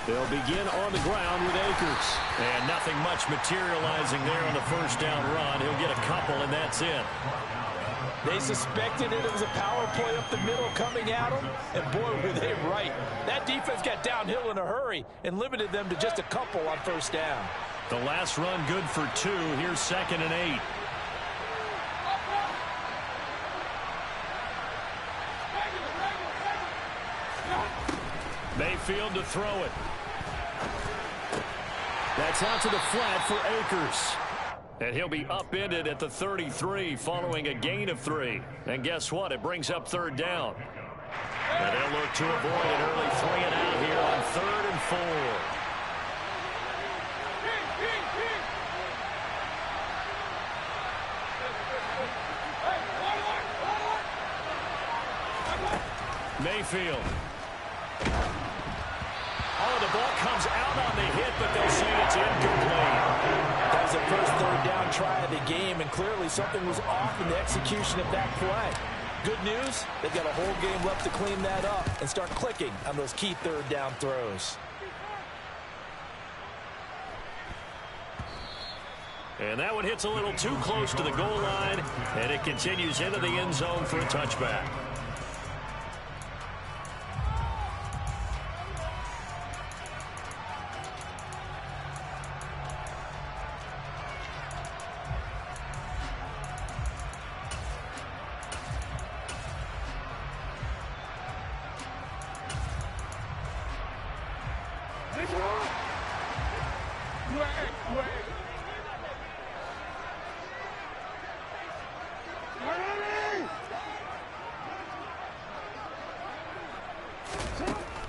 They'll begin on the ground with Akers. And nothing much materializing there on the first down run. He'll get a couple, and that's it. They suspected it was a power play up the middle coming at them, and boy, were they right. That defense got downhill in a hurry and limited them to just a couple on first down. The last run good for 2. Here's 2nd and 8. Mayfield to throw it. That's out to the flat for Akers. And he'll be upended at the 33 following a gain of 3. And guess what? It brings up 3rd down. And they'll look to avoid an early 3 and out here on 3rd and 4. Mayfield. Oh, the ball comes out on the hit, but they'll say it's incomplete. That was the first 3rd down try of the game, and clearly something was off in the execution of that play. Good news, they've got a whole game left to clean that up and start clicking on those key 3rd down throws. And that one hits a little too close to the goal line, and it continues into the end zone for a touchback.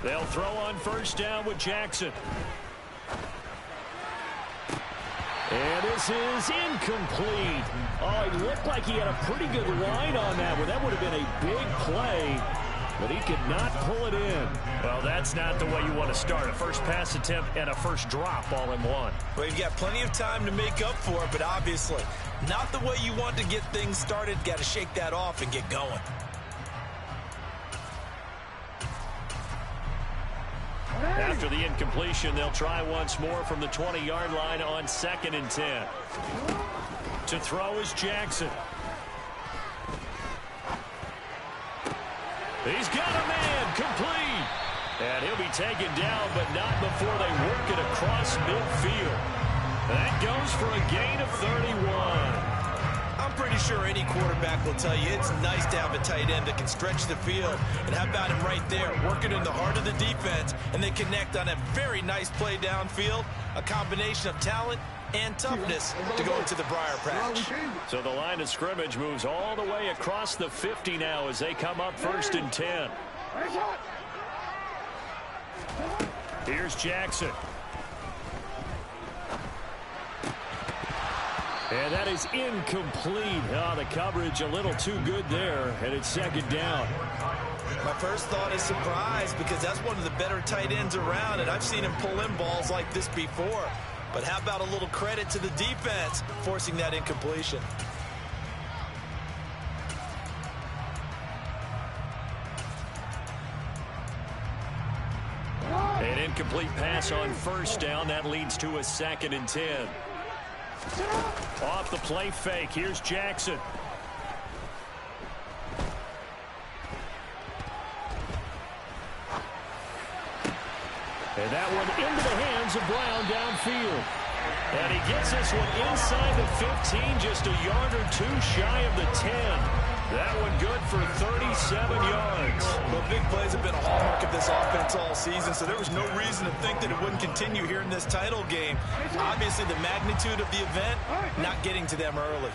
They'll throw on first down with Jackson. And this is incomplete. Oh, it looked like he had a pretty good line on that one. That would have been a big play, but he could not pull it in. Well, that's not the way you want to start. A first pass attempt and a first drop all in one. Well, you've got plenty of time to make up for it, but obviously not the way you want to get things started. Got to shake that off and get going. After the incompletion, they'll try once more from the 20-yard line on 2nd and 10. To throw is Jackson. He's got a man, complete. And he'll be taken down, but not before they work it across midfield. That goes for a gain of 31. I'm pretty sure any quarterback will tell you it's nice to have a tight end that can stretch the field. And how about him right there, working in the heart of the defense, and they connect on a very nice play downfield, a combination of talent and toughness to go into the briar patch. So the line of scrimmage moves all the way across the 50 now as they come up 1st and 10. Here's Jackson. And that is incomplete. Oh, the coverage a little too good there, and it's 2nd down. My first thought is surprise, because that's one of the better tight ends around, and I've seen him pull in balls like this before. But how about a little credit to the defense forcing that incompletion? An incomplete pass on first down. That leads to a 2nd and 10. Off the play fake. Here's Jackson. And that one into the hands of Brown downfield. And he gets this one inside the 15, just a yard or two shy of the 10. That one good for 37 yards. Well, big plays have been a hallmark of this offense all season, so there was no reason to think that it wouldn't continue here in this title game. Obviously, the magnitude of the event not getting to them early.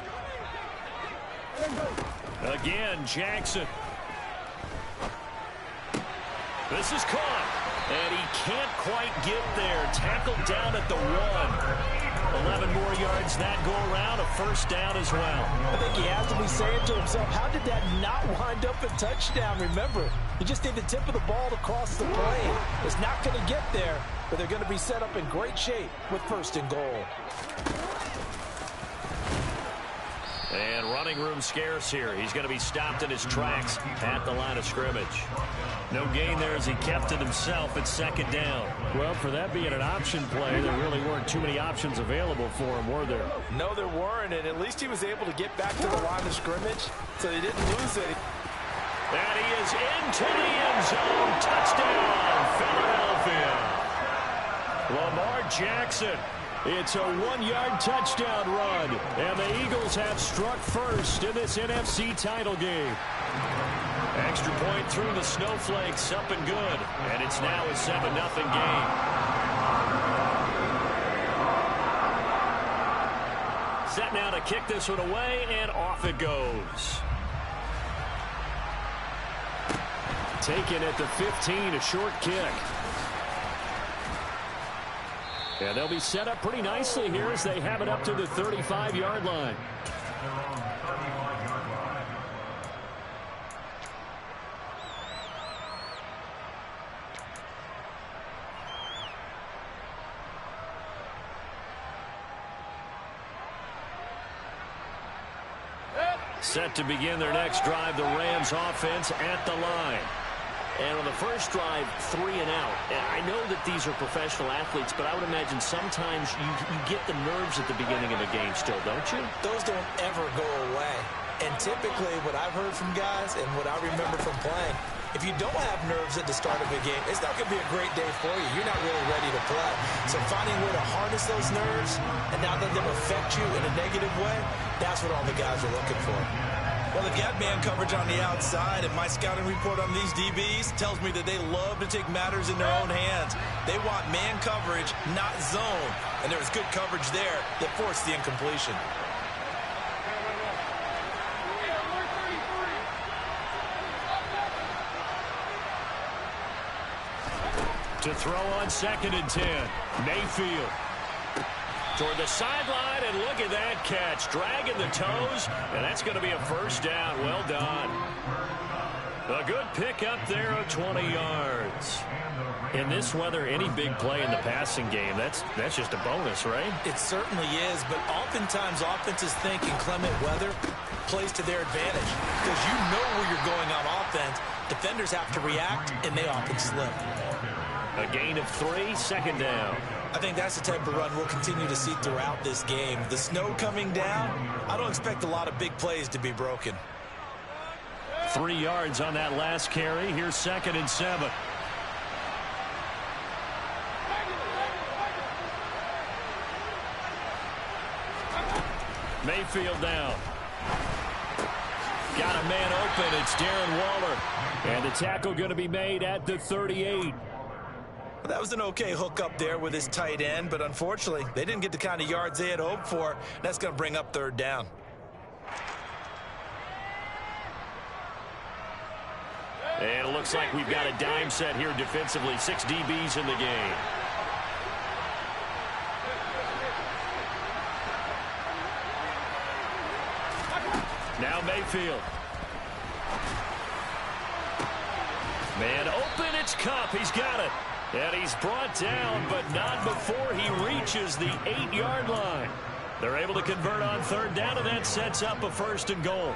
Again, Jackson. This is caught. And he can't quite get there. Tackled down at the 1. 11 more yards that go around, a first down as well. I think he has to be saying to himself, how did that not wind up a touchdown? Remember, you just need the tip of the ball to cross the plane. It's not going to get there, but they're going to be set up in great shape with 1st and goal. And running room scarce here. He's going to be stopped in his tracks at the line of scrimmage. No gain there as he kept it himself at second down. Well, for that being an option play, there really weren't too many options available for him, were there? No, there weren't, and at least he was able to get back to the line of scrimmage, so he didn't lose any. And he is into the end zone. Touchdown, Philadelphia. Lamar Jackson. It's a 1-yard touchdown run, and the Eagles have struck first in this NFC title game. Extra point through the snowflakes, up and good. And it's now a 7-0 game. Set now to kick this one away, and off it goes. Taken at the 15, a short kick. And they'll be set up pretty nicely here as they have it up to the 35-yard line. Set to begin their next drive, the Rams offense at the line. And on the first drive, 3 and out. And I know that these are professional athletes, but I would imagine sometimes you get the nerves at the beginning of a game still, don't you? Those don't ever go away. And typically what I've heard from guys and what I remember from playing, if you don't have nerves at the start of a game, it's not going to be a great day for you. You're not really ready to play. So finding a way to harness those nerves and not let them affect you in a negative way, that's what all the guys are looking for. Well, they've got man coverage on the outside, and my scouting report on these DBs tells me that they love to take matters in their own hands. They want man coverage, not zone. And there was good coverage there that forced the incompletion. To throw on 2nd and 10, Mayfield. Toward the sideline, and look at that catch. Dragging the toes, and that's going to be a first down. Well done. A good pick up there of 20 yards. In this weather, any big play in the passing game, that's just a bonus, right? It certainly is, but oftentimes offenses think inclement weather plays to their advantage because you know where you're going on offense. Defenders have to react, and they often slip. A gain of 3, second down. I think that's the type of run we'll continue to see throughout this game. The snow coming down, I don't expect a lot of big plays to be broken. 3 yards on that last carry. Here's 2nd and 7. Mayfield down. Got a man open. It's Darren Waller. And the tackle going to be made at the 38. That was an okay hook up there with his tight end, but unfortunately, they didn't get the kind of yards they had hoped for. That's going to bring up 3rd down. And it looks like we've got a dime set here defensively. 6 DBs in the game. Now Mayfield. Man open, it's Kupp. He's got it. And he's brought down, but not before he reaches the 8-yard line. They're able to convert on 3rd down, and that sets up a 1st and goal.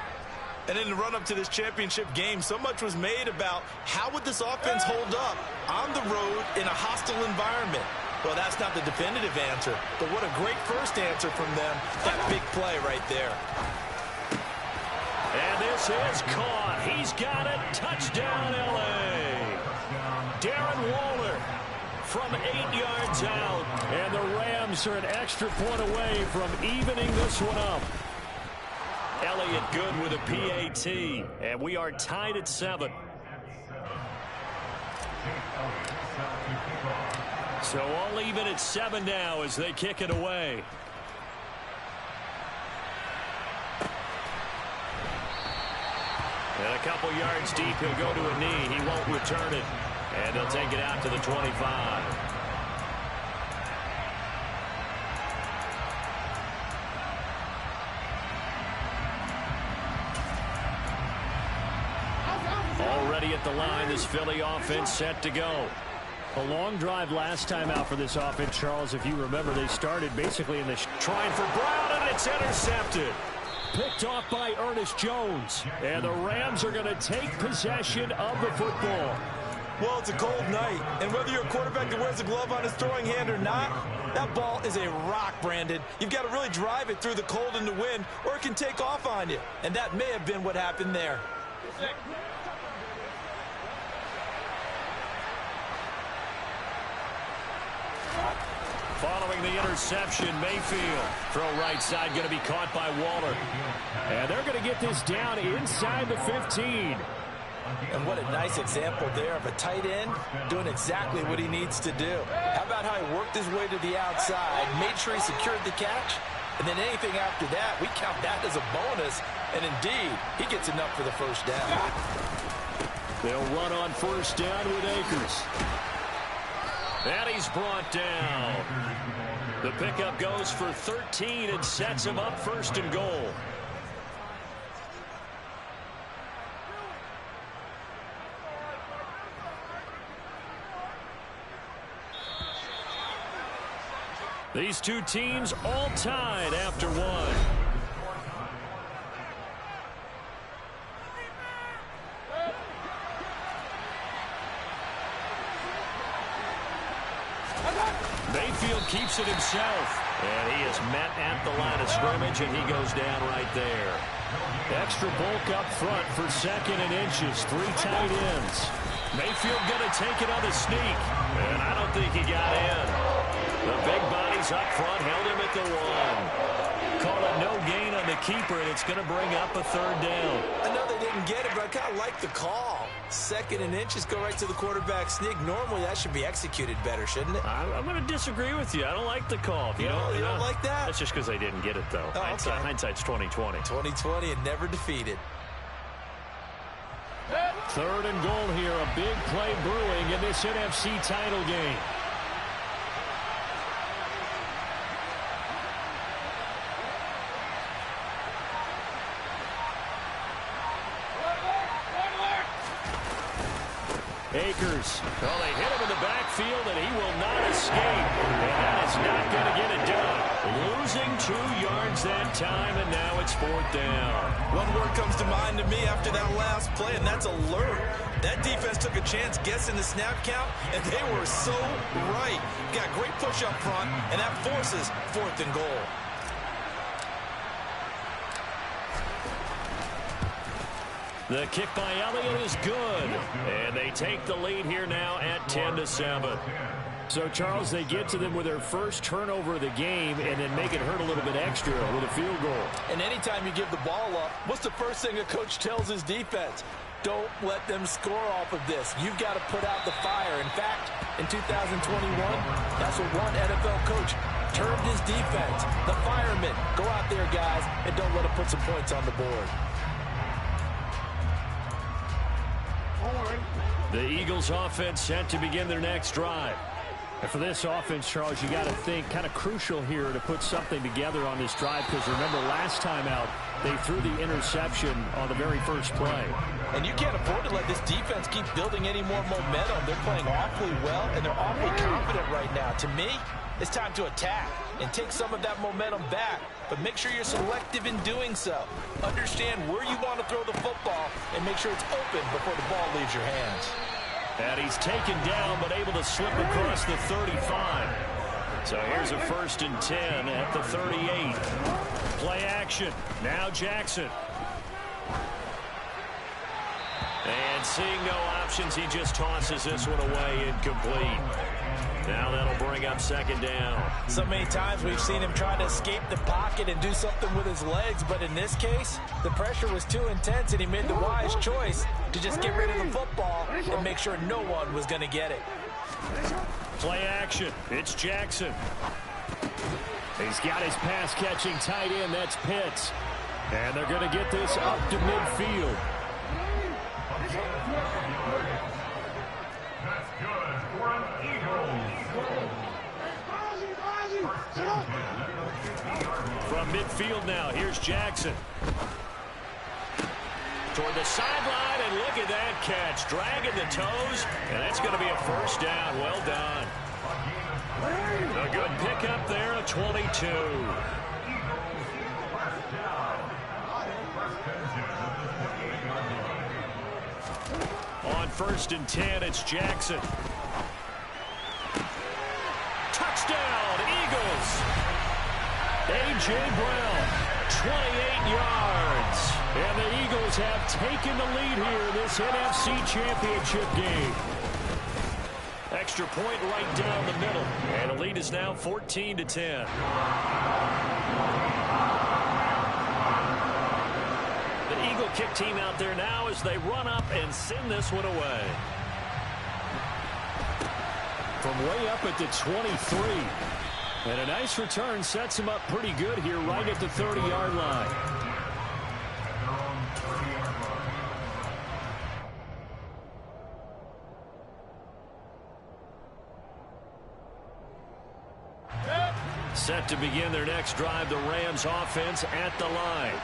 And in the run-up to this championship game, so much was made about how would this offense hold up on the road in a hostile environment. Well, that's not the definitive answer, but what a great first answer from them. That big play right there. And this is caught. He's got it. Touchdown, L.A. Darren Waller from 8 yards out. And the Rams are an extra point away from evening this one up. Elliott good with a PAT. And we are tied at 7. So all even at 7 now as they kick it away. And a couple yards deep, he'll go to a knee. He won't return it. And they'll take it out to the 25. Already at the line, this Philly offense set to go. A long drive last time out for this offense, Charles. If you remember, they started basically in the trying for Brown, and it's intercepted. Picked off by Ernest Jones. And the Rams are going to take possession of the football. Well, it's a cold night, and whether you're a quarterback that wears a glove on his throwing hand or not, that ball is a rock, Brandon. You've got to really drive it through the cold and the wind, or it can take off on you. And that may have been what happened there. Following the interception, Mayfield. Throw right side going to be caught by Waller. And they're going to get this down inside the 15. And what a nice example there of a tight end doing exactly what he needs to do. How about how he worked his way to the outside, made sure he secured the catch, and then anything after that, we count that as a bonus. And indeed, he gets enough for the first down. They'll run on first down with Akers. And he's brought down. The pickup goes for 13 and sets him up first and goal. These two teams all tied after one. Mayfield keeps it himself. And he is met at the line of scrimmage, and he goes down right there. Extra bulk up front for second and inches. 3 tight ends. Mayfield going to take it on the sneak. And I don't think he got in. The big bodies up front held him at the 1. Call it no gain on the keeper, and it's going to bring up a third down. I know they didn't get it, but I kind of like the call. Second and inches, go right to the quarterback sneak. Normally, that should be executed better, shouldn't it? I'm going to disagree with you. I don't like the call. You don't like that? That's just because they didn't get it, though. Oh, okay. Hindsight's 20/20. 20/20 and never defeated. Third and goal here. A big play brewing in this NFC title game. Akers. Well, they hit him in the backfield, and he will not escape. And that is not going to get it done. Losing 2 yards that time, and now it's 4th down. One word comes to mind to me after that last play, and that's alert. That defense took a chance guessing the snap count, and they were so right. Got great push up front, and that forces 4th and goal. The kick by Elliott is good. And they take the lead here now at 10-7. So, Charles, they get to them with their first turnover of the game and then make it hurt a little bit extra with a field goal. And anytime you give the ball up, what's the first thing a coach tells his defense? Don't let them score off of this. You've got to put out the fire. In fact, in 2021, that's what one NFL coach termed his defense. The firemen. Go out there, guys, and don't let them put some points on the board. The Eagles offense set to begin their next drive. And for this offense, Charles, you got to think kind of crucial here to put something together on this drive, because remember last time out they threw the interception on the very first play. And you can't afford to let this defense keep building any more momentum. They're playing awfully well, and they're awfully confident right now. To me, it's time to attack and take some of that momentum back, but make sure you're selective in doing so. Understand where you want to throw the football and make sure it's open before the ball leaves your hands. And he's taken down, but able to slip across the 35. So here's a 1st and 10 at the 38. Play action. Now Jackson. And seeing no options, he just tosses this one away, incomplete. Now that'll bring up 2nd down. So many times we've seen him try to escape the pocket and do something with his legs, but in this case, the pressure was too intense and he made the wise choice to just get rid of the football and make sure no one was going to get it. Play action. It's Jackson. He's got his pass-catching tight end. That's Pitts. And they're going to get this up to midfield. From midfield now, here's Jackson. Toward the sideline, and look at that catch. Dragging the toes, and that's going to be a 1st down. Well done. A good pickup there, a 22. On 1st and 10, it's Jackson. Touchdown, Eagles. A.J. Brown, 28 yards. And the Eagles have taken the lead here in this NFC Championship game. Extra point right down the middle. And the lead is now 14-10. The Eagle kick team out there now as they run up and send this one away. From way up at the 23. And a nice return sets him up pretty good here right at the 30-yard line. Set to begin their next drive, the Rams offense at the line.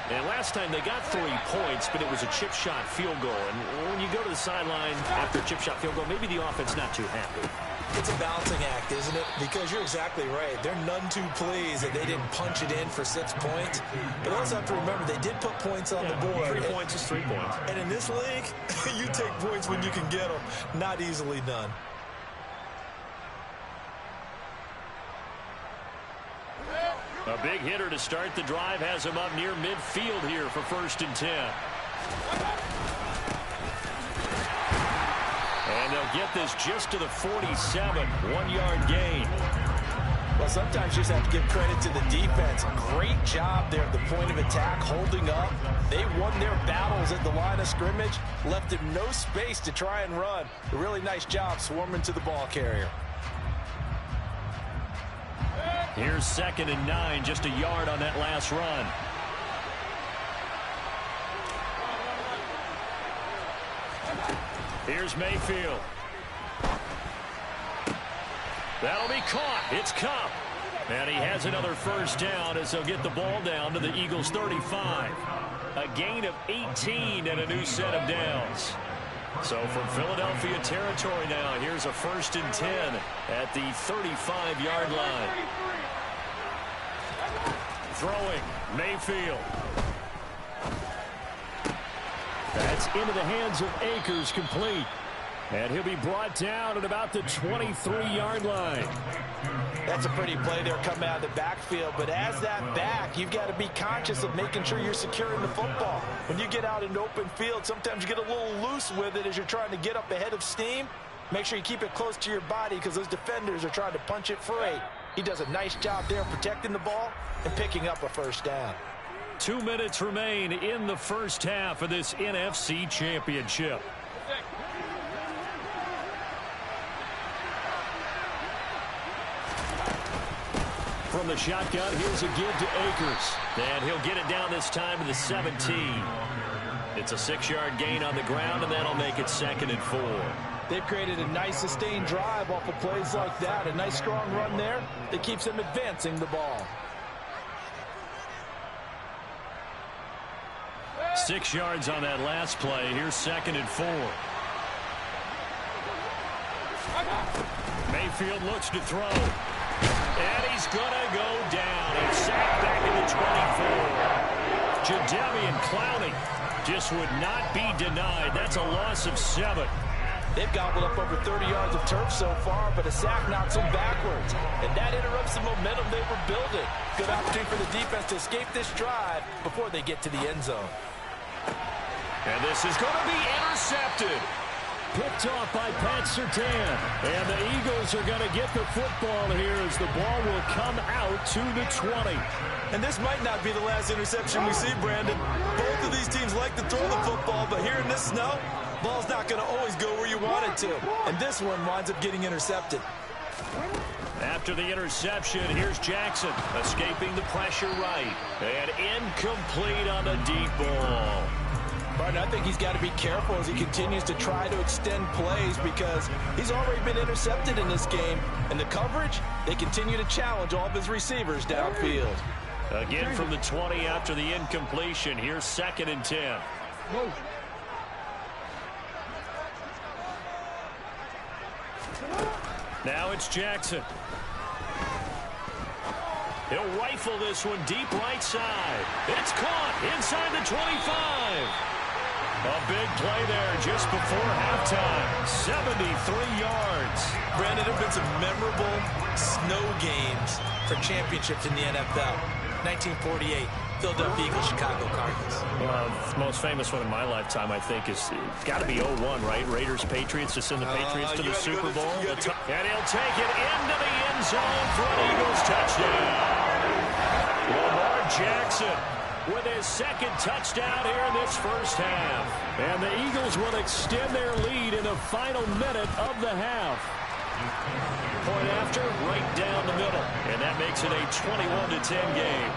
And last time they got 3 points, but it was a chip shot field goal. And when you go to the sideline after a chip shot field goal, maybe the offense not too happy. It's a balancing act, isn't it? Because you're exactly right. They're none too pleased that they didn't punch it in for 6 points. But also have to remember, they did put points on the board. 3 points is 3 points. And in this league, you take points when you can get them. Not easily done. A big hitter to start the drive has him up near midfield here for 1st and 10. And they'll get this just to the 47, 1-yard gain. Well, sometimes you just have to give credit to the defense. Great job there at the point of attack, holding up. They won their battles at the line of scrimmage, left him no space to try and run. A really nice job swarming to the ball carrier. Here's 2nd and 9, just a yard on that last run. Here's Mayfield. That'll be caught. It's Kupp. And he has another 1st down as they'll get the ball down to the Eagles' 35. A gain of 18 and a new set of downs. So from Philadelphia territory now, here's a 1st and 10 at the 35-yard line. Throwing, Mayfield. That's into the hands of Akers, complete. And he'll be brought down at about the 23-yard line. That's a pretty play there coming out of the backfield. But as that back, you've got to be conscious of making sure you're securing the football. When you get out in open field, sometimes you get a little loose with it as you're trying to get up ahead of steam. Make sure you keep it close to your body because those defenders are trying to punch it free. He does a nice job there protecting the ball and picking up a 1st down. 2 minutes remain in the 1st half of this NFC Championship. From the shotgun, here's a give to Akers. And he'll get it down this time to the 17. It's a 6-yard gain on the ground, and that'll make it 2nd and 4. They've created a nice sustained drive off of plays like that. A nice strong run there that keeps them advancing the ball. 6 yards on that last play. Here's 2nd and 4. Mayfield looks to throw. And he's going to go down. He's sacked back in the 24. Jadeveon Clowney just would not be denied. That's a loss of 7. They've gobbled up over 30 yards of turf so far, but a sack knocks them backwards. And that interrupts the momentum they were building. Good opportunity for the defense to escape this drive before they get to the end zone. And this is going to be intercepted. Picked off by Pat Surtain. And the Eagles are going to get the football here as the ball will come out to the 20. And this might not be the last interception we see, Brandon. Both of these teams like to throw the football, but here in this snow, ball's not going to always go where you want it to. And this one winds up getting intercepted. After the interception, here's Jackson escaping the pressure right. And incomplete on the deep ball. Martin, I think he's got to be careful as he continues to try to extend plays because he's already been intercepted in this game. And the coverage, they continue to challenge all of his receivers downfield. Again from the 20 after the incompletion. Here's 2nd and 10. Whoa. Now it's Jackson. He'll rifle this one deep right side. It's caught inside the 25. A big play there just before halftime. 73 yards. Brandon, there have been some memorable snow games for championships in the NFL. 1948, Philadelphia Eagles, Chicago Cardinals. The most famous one in my lifetime, I think, is got to be 01, right? Raiders, Patriots, to send the Patriots to the Super Bowl. And he'll take it into the end zone for an Eagles touchdown. Lamar Jackson with his second touchdown here in this first half. And the Eagles will extend their lead in the final minute of the half. Point after, right down the middle. And that makes it a 21-10 game.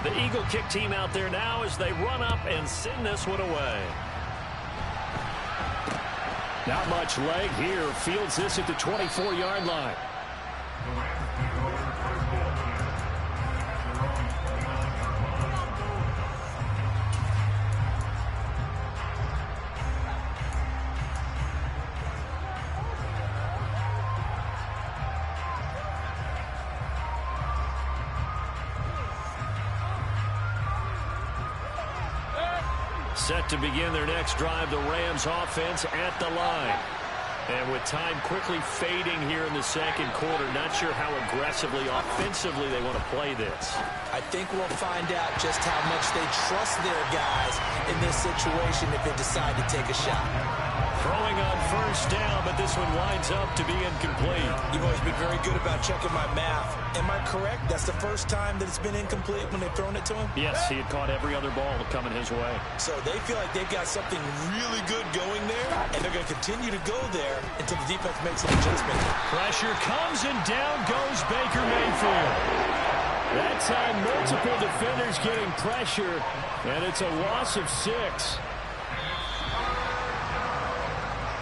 The Eagle kick team out there now as they run up and send this one away. Not much leg here. Fields this at the 24-yard line. Set to begin their next drive, the Rams offense at the line. And with time quickly fading here in the second quarter, not sure how aggressively, offensively they want to play this. I think we'll find out just how much they trust their guys in this situation if they decide to take a shot. Throwing on first down, but this one winds up to be incomplete. You've always been very good about checking my math. Am I correct? That's the first time that it's been incomplete when they've thrown it to him? Yes, he had caught every other ball coming his way. So they feel like they've got something really good going there, and they're going to continue to go there until the defense makes an adjustment. Pressure comes, and down goes Baker Mayfield. That time, multiple defenders getting pressure, and it's a loss of 6.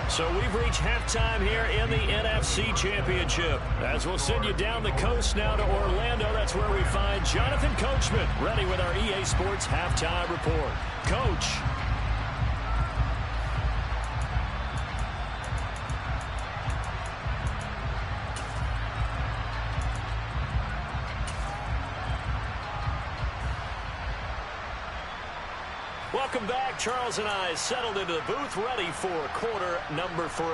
So we've reached halftime here in the NFC Championship. As we'll send you down the coast now to Orlando, that's where we find Jonathan Coachman, ready with our EA Sports Halftime Report. Coach. Welcome back. Charles and I settled into the booth, ready for quarter number 3.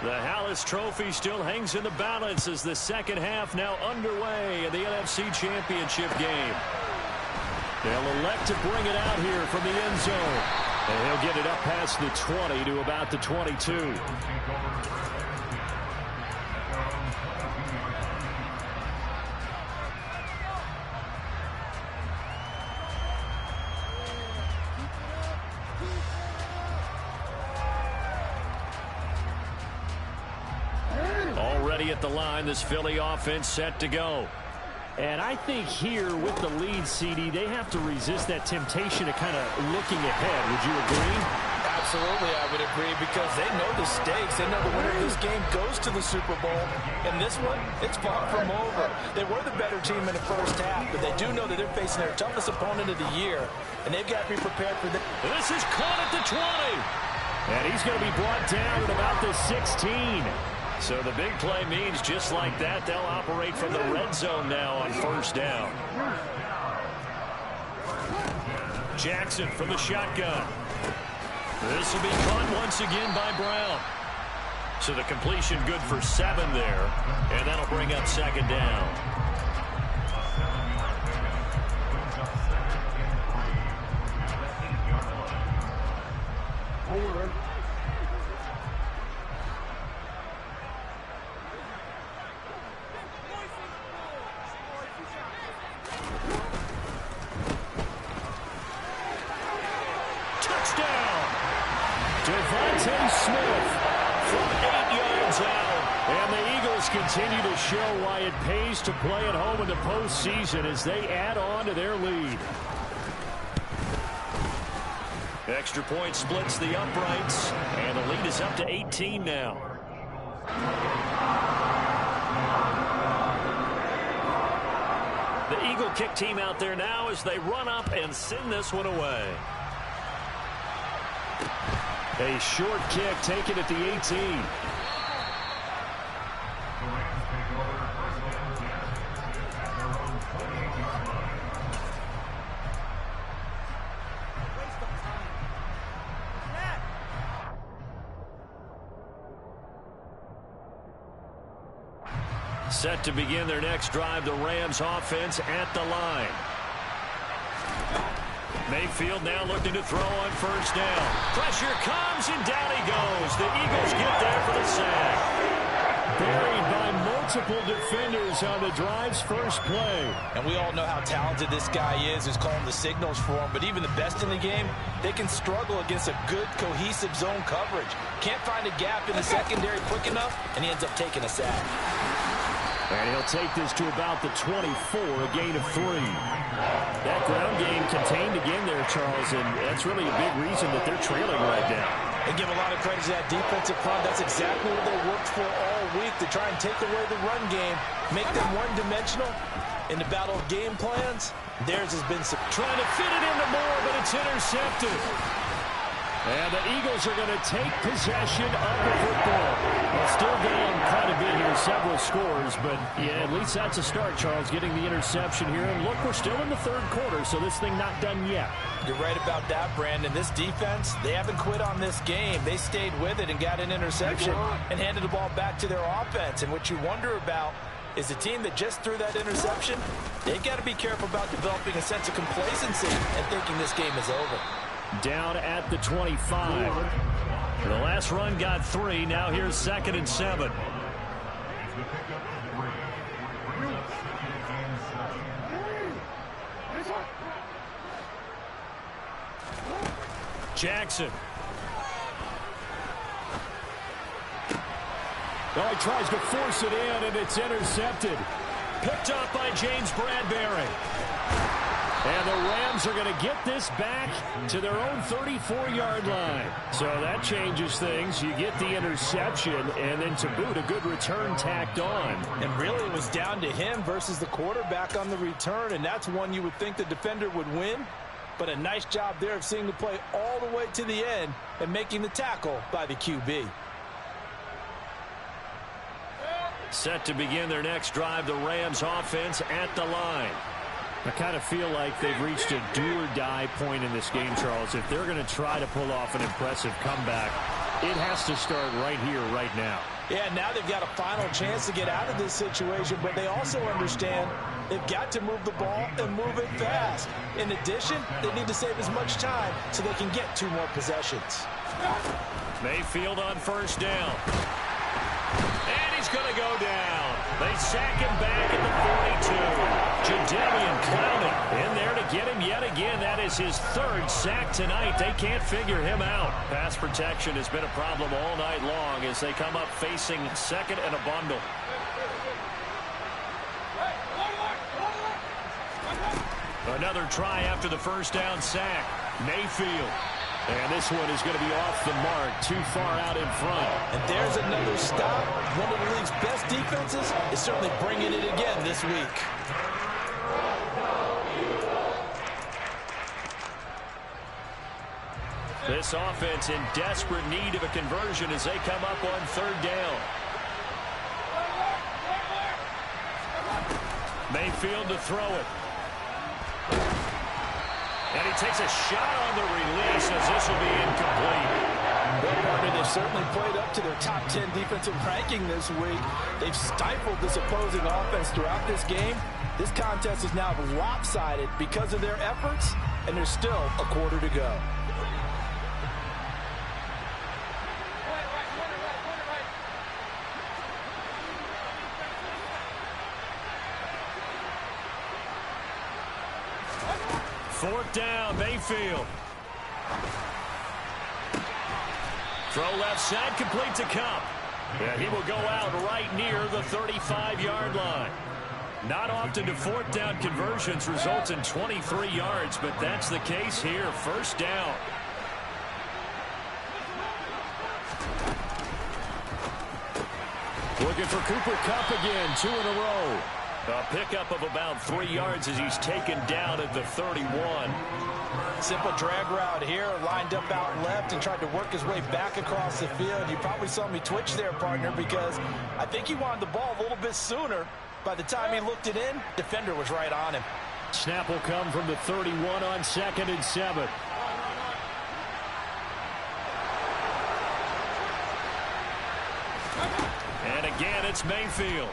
The Hallis Trophy still hangs in the balance as the second half now underway in the NFC Championship game. They'll elect to bring it out here from the end zone. And he'll get it up past the 20 to about the 22. Already at the line, this Philly offense set to go. And I think here with the lead, CD, they have to resist that temptation of kind of looking ahead. Would you agree? Absolutely, I would agree, because they know the stakes. They know the winner of this game goes to the Super Bowl. And this one, it's far from over. They were the better team in the first half, but they do know that they're facing their toughest opponent of the year, and they've got to be prepared for this. This is caught at the 20. And he's going to be brought down at about the 16. So the big play means just like that, they'll operate from the red zone now on first down. Jackson from the shotgun. This will be caught once again by Brown. So the completion good for 7 there, and that'll bring up second down. DeVonta Smith from 8 yards out. And the Eagles continue to show why it pays to play at home in the postseason as they add on to their lead. Extra point splits the uprights, and the lead is up to 18 now. The Eagle kick team out there now as they run up and send this one away. A short kick taken at the 18. Set to begin their next drive, the Rams offense at the line. Mayfield now looking to throw on first down. Pressure comes, and down he goes. The Eagles get there for the sack. Buried by multiple defenders on the drive's first play. And we all know how talented this guy is who's calling the signals for him. But even the best in the game, they can struggle against a good, cohesive zone coverage. Can't find a gap in the secondary quick enough, and he ends up taking a sack. And he'll take this to about the 24, a gain of 3. That ground game contained again there, Charles, and that's really a big reason that they're trailing right now. They give a lot of credit to that defensive front. That's exactly what they worked for all week, to try and take away the run game, make them one-dimensional. In the battle of game plans, theirs has been some. Trying to fit it into Moore, but it's intercepted. And the Eagles are going to take possession of the football. Well, still down quite a bit here, several scores, but yeah, at least that's a start, Charles, getting the interception here. And look, we're still in the third quarter, so this thing not done yet. You're right about that, Brandon. This defense, they haven't quit on this game. They stayed with it and got an interception and handed the ball back to their offense. And what you wonder about is the team that just threw that interception, they've got to be careful about developing a sense of complacency and thinking this game is over. Down at the 25. The last run got 3. Now here's 2nd and 7. Jackson. Oh, he tries to force it in, and it's intercepted. Picked up by James Bradbury. And the Rams are going to get this back to their own 34-yard line. So that changes things. You get the interception, and then to boot, a good return tacked on. And really, it was down to him versus the quarterback on the return, and that's one you would think the defender would win. But a nice job there of seeing the play all the way to the end and making the tackle by the QB. Set to begin their next drive, the Rams offense at the line. I kind of feel like they've reached a do-or-die point in this game, Charles. If they're going to try to pull off an impressive comeback, it has to start right here, right now. Yeah, now they've got a final chance to get out of this situation, but they also understand they've got to move the ball and move it fast. In addition, they need to save as much time so they can get 2 more possessions. Mayfield on first down. And he's going to go down. They sack him back at the 42. Jadeveon Clowney in there to get him yet again. That is his 3rd sack tonight. They can't figure him out. Pass protection has been a problem all night long as they come up facing 2nd and a bundle. Another try after the first down sack. Mayfield. And this one is going to be off the mark, too far out in front. And there's another stop. One of the league's best defenses is certainly bringing it again this week. This offense in desperate need of a conversion as they come up on 3rd down. Mayfield to throw it. And he takes a shot on the release as this will be incomplete. Well, partner, they've certainly played up to their top 10 defensive ranking this week. They've stifled this opposing offense throughout this game. This contest is now lopsided because of their efforts, and there's still a quarter to go. Fourth down, Mayfield. Throw left side, complete to Kupp. And he will go out right near the 35-yard line. Not often do 4th down conversions result in 23 yards, but that's the case here. 1st down. Looking for Cooper Kupp again, 2 in a row. A pickup of about 3 yards as he's taken down at the 31. Simple drag route here, lined up out left and tried to work his way back across the field. You probably saw me twitch there, partner, because I think he wanted the ball a little bit sooner. By the time he looked it in, defender was right on him. Snap will come from the 31 on 2nd and 7. And again, it's Mayfield.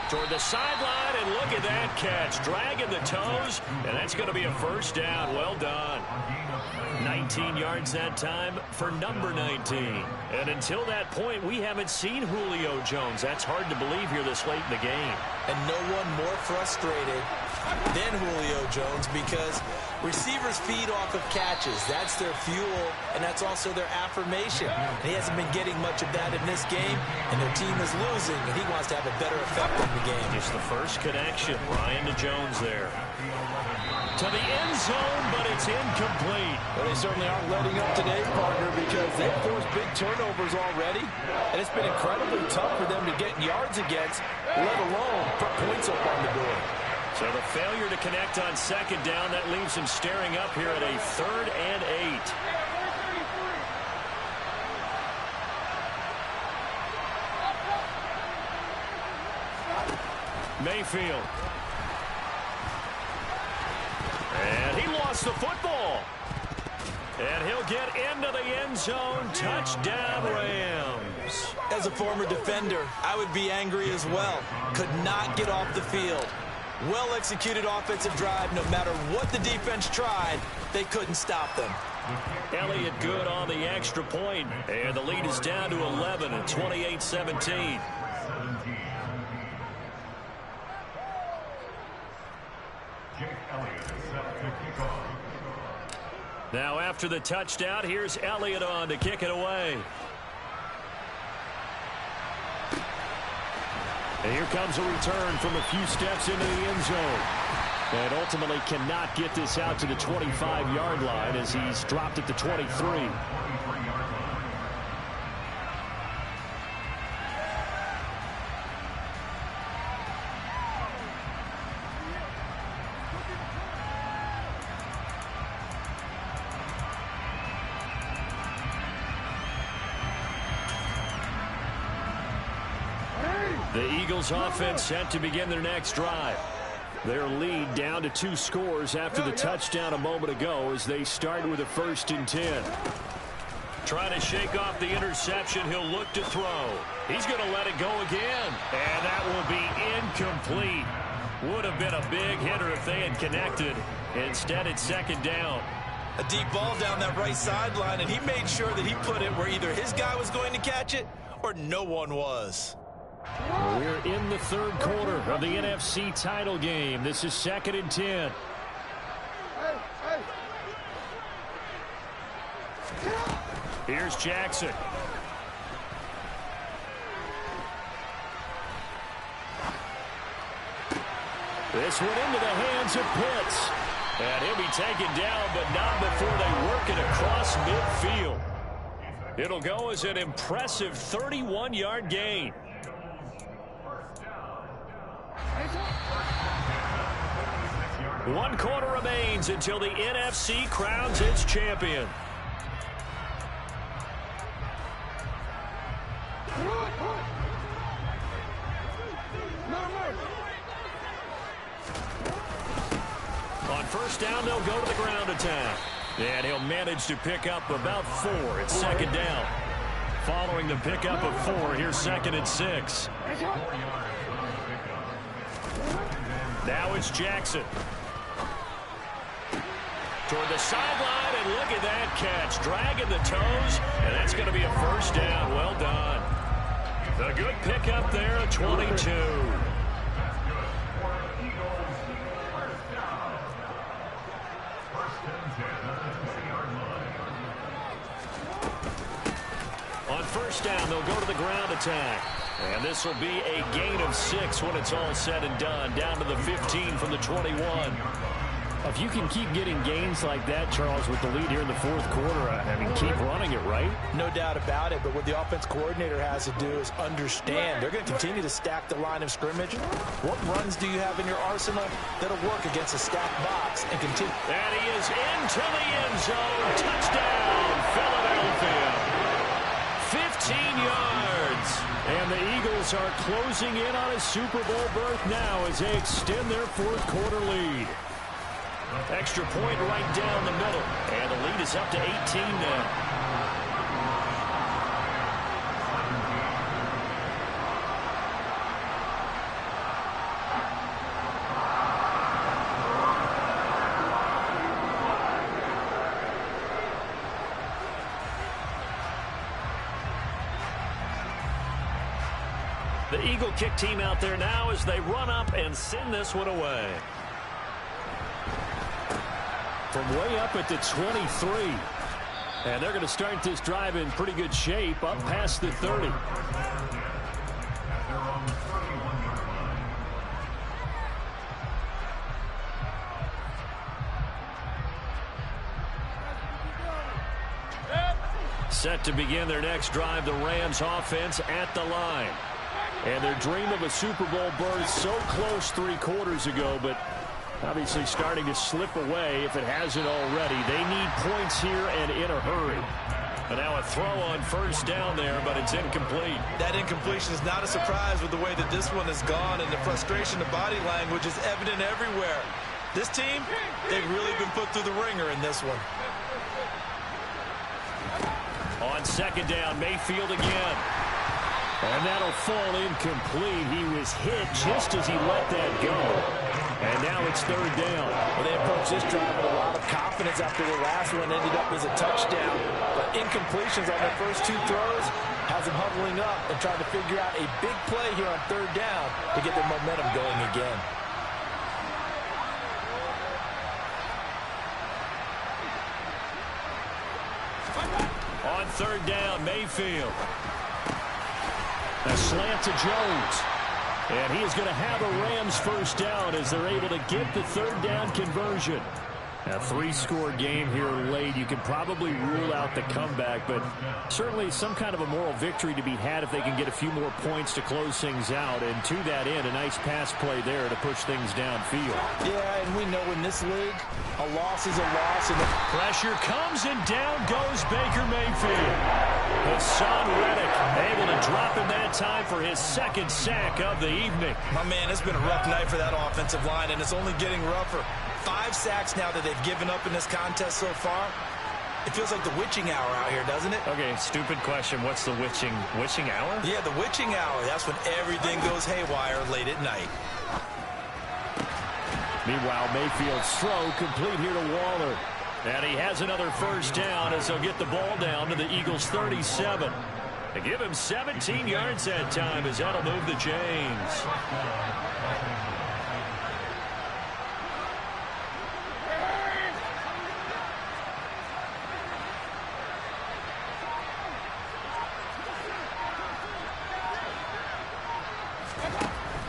Toward the sideline, and look at that catch. Dragging the toes, and that's going to be a first down. Well done. 19 yards that time for number 19. And until that point, we haven't seen Julio Jones. That's hard to believe here this late in the game. And no one more frustrated than Julio Jones, because receivers feed off of catches. That's their fuel, and that's also their affirmation. And he hasn't been getting much of that in this game, and their team is losing, and he wants to have a better effect in the game. Just the first connection. Ryan to Jones there. To the end zone, but it's incomplete. Well, they certainly aren't letting up today, partner, because they've forced big turnovers already, and it's been incredibly tough for them to get yards against, let alone put points up on the board. So the failure to connect on 2nd down, that leaves him staring up here at a 3rd and 8. Mayfield. And he lost the football. And he'll get into the end zone. Touchdown, Rams. As a former defender, I would be angry as well. Could not get off the field. Well-executed offensive drive. No matter what the defense tried, they couldn't stop them. Elliott good on the extra point. And the lead is down to 11 at 28-17. Now after the touchdown, here's Elliott on to kick it away. And here comes a return from a few steps into the end zone. And ultimately cannot get this out to the 25-yard line as he's dropped at the 23. The Eagles offense set to begin their next drive. Their lead down to 2 scores after the touchdown a moment ago as they start with a 1st and 10. Trying to shake off the interception. He'll look to throw. He's going to let it go again. And that will be incomplete. Would have been a big hitter if they had connected. Instead, it's 2nd down. A deep ball down that right sideline, and he made sure that he put it where either his guy was going to catch it or no one was. We're in the 3rd quarter of the NFC title game. This is 2nd and 10. Here's Jackson. This one into the hands of Pitts. And he'll be taken down, but not before they work it across midfield. It'll go as an impressive 31-yard gain. One quarter remains until the NFC crowns its champion. On 1st down, they'll go to the ground attack. And he'll manage to pick up about 4. It's 2nd down. Following the pickup of 4, here's 2nd and 6. Now it's Jackson. Toward the sideline, and look at that catch. Dragging the toes, and that's going to be a 1st down. Well done. A good pickup there at 22. On 1st down, they'll go to the ground attack. And this will be a gain of 6 when it's all said and done. Down to the 15 from the 21. A If you can keep getting gains like that, Charles, with the lead here in the fourth quarter, I mean, keep running it, right? No doubt about it, but what the offense coordinator has to do is understand they're going to continue to stack the line of scrimmage. What runs do you have in your arsenal that'll work against a stacked box and continue? And he is into the end zone. Touchdown, Philadelphia. 15 yards. And the Eagles are closing in on a Super Bowl berth now as they extend their fourth quarter lead. Extra point right down the middle. And the lead is up to 18 now. The Eagle kick team out there now as they run up and send this one away. From way up at the 23. And they're going to start this drive in pretty good shape up past the 30. Set to begin their next drive, the Rams offense at the line. And their dream of a Super Bowl berth so close 3 quarters ago, but obviously starting to slip away if it hasn't already. They need points here and in a hurry. And now a throw on first down there, but it's incomplete. That incompletion is not a surprise with the way that this one has gone, and the frustration of body language is evident everywhere. This team, they've really been put through the ringer in this one. On second down, Mayfield again. And that'll fall incomplete. He was hit just as he let that go. And now it's third down. Well, they approached this drive with a lot of confidence after the last one ended up as a touchdown. But incompletions on their first 2 throws has them huddling up and trying to figure out a big play here on third down to get their momentum going again. On third down, Mayfield. A slant to Jones. And he is going to have a Rams first down as they're able to get the third down conversion. A 3-score game here late. You can probably rule out the comeback, but certainly some kind of a moral victory to be had if they can get a few more points to close things out. And to that end, a nice pass play there to push things downfield. Yeah, and we know in this league, a loss is a loss. And the pressure comes and down goes Baker Mayfield. Hassan Reddick able to drop in that time for his second sack of the evening. My man, it's been a rough night for that offensive line, and it's only getting rougher. 5 sacks now that they've given up in this contest so far. It feels like the witching hour out here, doesn't it? Okay, stupid question. What's the witching hour? Yeah, the witching hour. That's when everything goes haywire late at night. Meanwhile, Mayfield's throw complete here to Waller. And he has another first down as they'll get the ball down to the Eagles' 37. They give him 17 yards that time as that'll move the chains.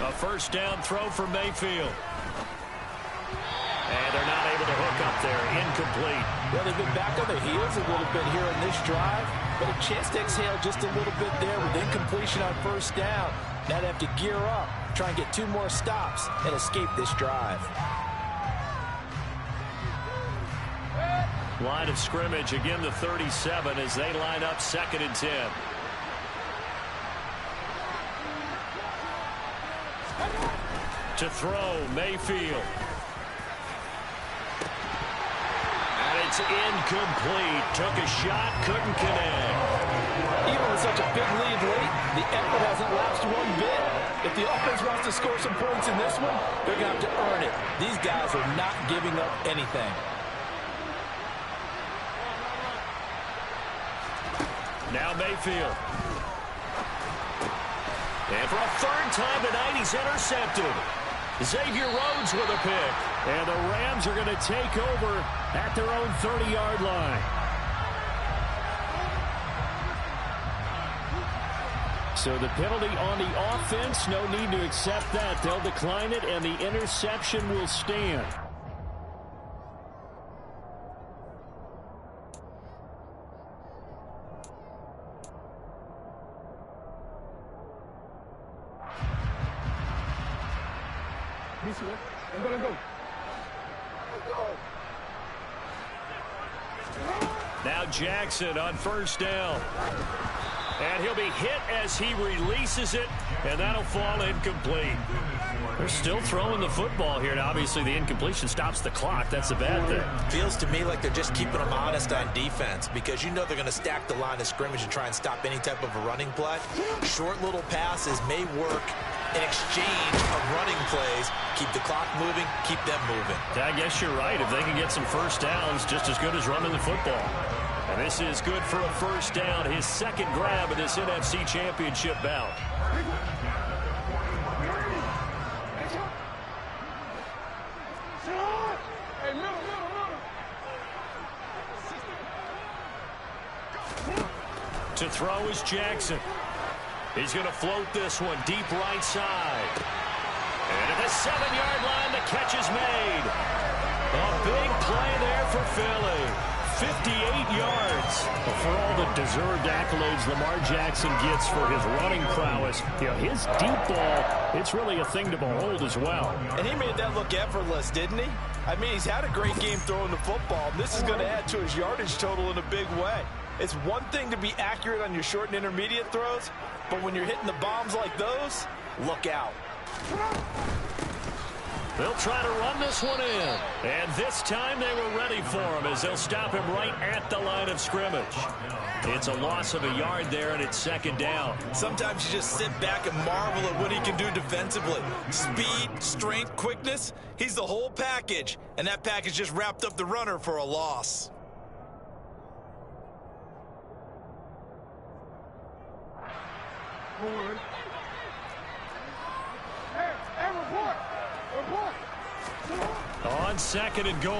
A first down throw for Mayfield. And they're not able to hook up there. Incomplete. Well, they've been back on their heels a little bit here in this drive, but a chance to exhale just a little bit there with incompletion on first down. Now they have to gear up, try and get 2 more stops and escape this drive. Line of scrimmage, again the 37 as they line up 2nd and 10. To throw, Mayfield. And it's incomplete. Took a shot, couldn't connect. Even with such a big lead late, the effort hasn't lapsed one bit. If the offense wants to score some points in this one, they're going to have to earn it. These guys are not giving up anything. Now Mayfield. And for a 3rd time tonight, he's intercepted. Xavier Rhodes with a pick. And the Rams are going to take over at their own 30-yard line. So the penalty on the offense, no need to accept that. They'll decline it, and the interception will stand. Now Jackson on first down. And he'll be hit as he releases it, and that'll fall incomplete. They're still throwing the football here, and obviously the incompletion stops the clock. That's a bad thing. Feels to me like they're just keeping them honest on defense because you know they're going to stack the line of scrimmage and try and stop any type of a running play. Short little passes may work in exchange of running plays. Keep the clock moving, keep them moving. I guess you're right. If they can get some first downs, just as good as running the football. And this is good for a first down, his second grab of this NFC Championship bout. To throw is Jackson. He's going to float this one deep right side. And at the 7-yard line, the catch is made. A big play there for Philly. 58 yards. For all the deserved accolades Lamar Jackson gets for his running prowess, you know, his deep ball, it's really a thing to behold as well. And he made that look effortless, didn't he? I mean, he's had a great game throwing the football. This is going to add to his yardage total in a big way. It's one thing to be accurate on your short and intermediate throws, but when you're hitting the bombs like those, look out. They'll try to run this one in. And this time they were ready for him as they'll stop him right at the line of scrimmage. It's a loss of a yard there, and it's second down. Sometimes you just sit back and marvel at what he can do defensively. Speed, strength, quickness, he's the whole package. And that package just wrapped up the runner for a loss. On second and goal,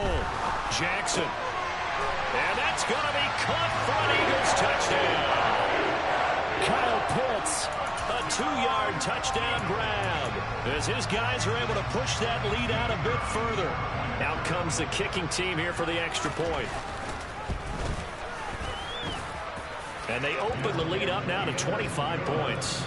Jackson. And that's going to be caught for an Eagles touchdown. Kyle Pitts. A 2-yard touchdown grab as his guys are able to push that lead out a bit further. Out comes the kicking team here for the extra point. And they open the lead up now to 25 points.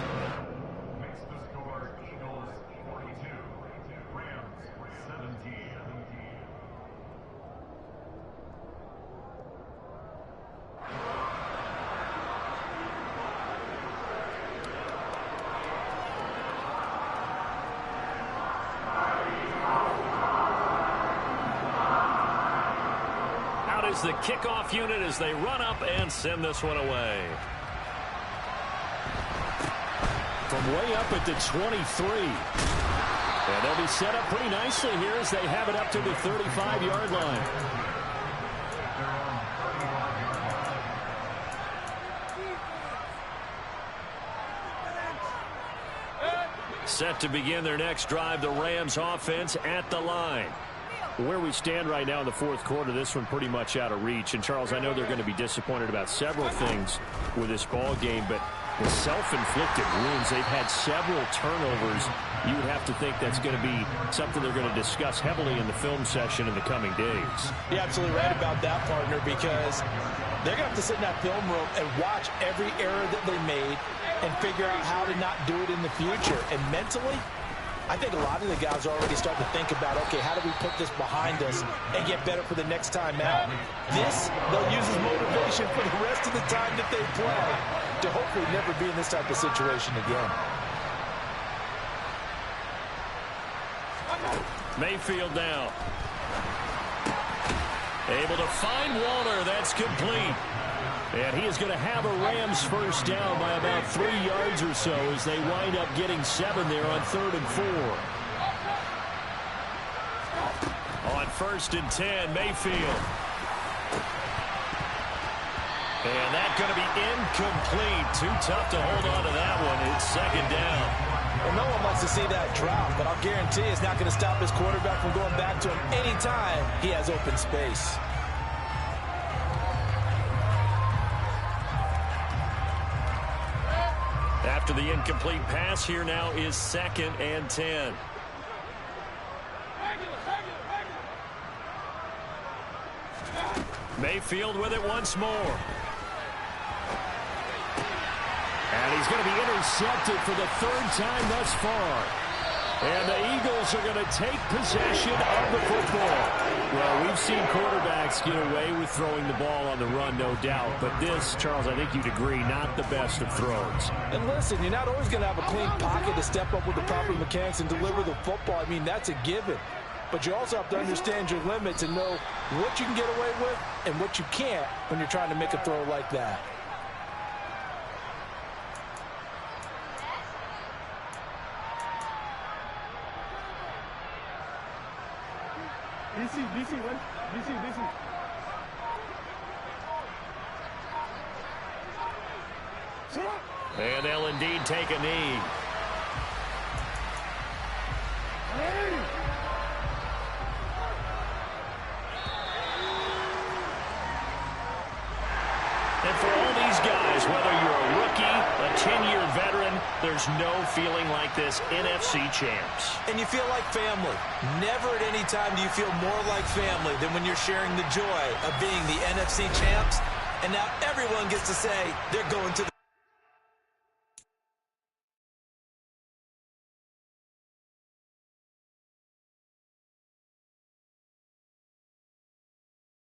The kickoff unit as they run up and send this one away. From way up at the 23. And they'll be set up pretty nicely here as they have it up to the 35-yard line. Set to begin their next drive, the Rams offense at the line. Where we stand right now in the fourth quarter, this one pretty much out of reach. And, Charles, I know they're going to be disappointed about several things with this ball game, but the self-inflicted wounds, they've had several turnovers. You would have to think that's going to be something they're going to discuss heavily in the film session in the coming days. You're absolutely right about that, partner, because they're going to have to sit in that film room and watch every error that they made and figure out how to not do it in the future. And mentally, I think a lot of the guys are already starting to think about, okay, how do we put this behind us and get better for the next time out? This, they'll use as motivation for the rest of the time that they play to hopefully never be in this type of situation again. Mayfield now. Able to find Waller. That's complete. And he is going to have a Rams first down by about 3 yards or so as they wind up getting 7 there on 3rd and 4. On 1st and 10, Mayfield. And that's going to be incomplete. Too tough to hold on to that one. It's 2nd down. Well, no one wants to see that drop, but I'll guarantee it's not going to stop his quarterback from going back to him anytime he has open space. After the incomplete pass, here now is 2nd and 10. Mayfield with it once more. And he's going to be intercepted for the 3rd time thus far. And the Eagles are going to take possession of the football. Well, we've seen quarterbacks get away with throwing the ball on the run, no doubt. But this, Charles, I think you'd agree, not the best of throws. And listen, you're not always going to have a clean pocket to step up with the proper mechanics and deliver the football. I mean, that's a given. But you also have to understand your limits and know what you can get away with and what you can't when you're trying to make a throw like that. DC. And they'll indeed take a knee. And for all these guys, whether you're a rookie, a 10-year veteran, there's no feeling like this NFC champs. And you feel like family. Never at any time do you feel more like family than when you're sharing the joy of being the NFC champs. And now everyone gets to say they're going to the